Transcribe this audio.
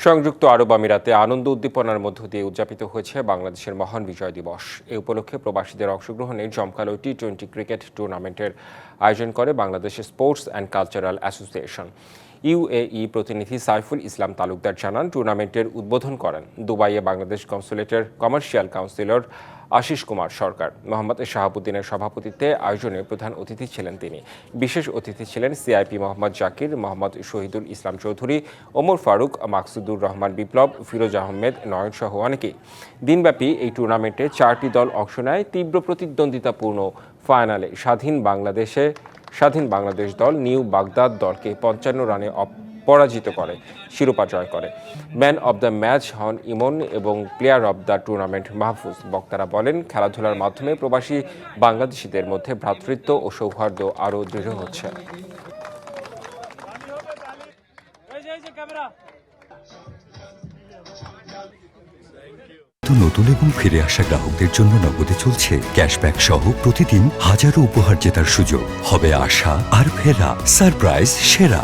সংযুক্ত আরব আমিরাতে আনন্দ উদ্দীপনার মধ্য দিয়ে উদযাপিত হয়েছে বাংলাদেশের মহান বিজয় দিবস। এ উপলক্ষে প্রবাসীদের অংশগ্রহণে জমকালো টি-20 ক্রিকেট টুর্নামেন্টের আয়োজন করে Bangladesh sports and cultural association. UAE প্রতিনিধি সাইফুল ইসলাম তালুকদার জানান, টুর্নামেন্টের উদ্বোধন করেন দুবাইয়ে বাংলাদেশ কনসুলেটের কমার্শিয়াল কাউন্সিলর আশিস কুমার সরকার। মোহাম্মদ শাহাবুদ্দিনের সভাপতিত্বে আয়োজনে প্রধান অতিথি ছিলেন তিনি। বিশেষ অতিথি ছিলেন সিআইপি মোহাম্মদ জাকির, মোহাম্মদ শহীদুল ইসলাম চৌধুরী, ওমর ফারুক, মাকসুদুর রহমান বিপ্লব, ফিরোজ আহমেদ নয়ন সহ অনেকেই। দিনব্যাপী এই টুর্নামেন্টে 4টি দল অংশ নেয়। তীব্র প্রতিদ্বন্দ্বিতাপূর্ণ ফাইনালে স্বাধীন বাংলাদেশ দল নিউ বাগদাদ দলকে 55 রানে পরাজিত করে শিরোপা জয় করে। ম্যান অব দ্য ম্যাচ হন ইমন এবং player of the tournament Mahfuz. বক্তারা বলেন, খেলাধুলার মাধ্যমে প্রবাসী বাংলাদেশিদের মধ্যে ভ্রাতৃত্ব ও সৌহার্দ্য আরও দৃঢ় হচ্ছে। নতুন এবং ফিরে আসা গ্রাহকদের জন্য নগদে চলছে ক্যাশব্যাক সহ প্রতিদিন হাজারো উপহার জেতার সুযোগ। হবে আশা আর ফেরা, সারপ্রাইজ সেরা।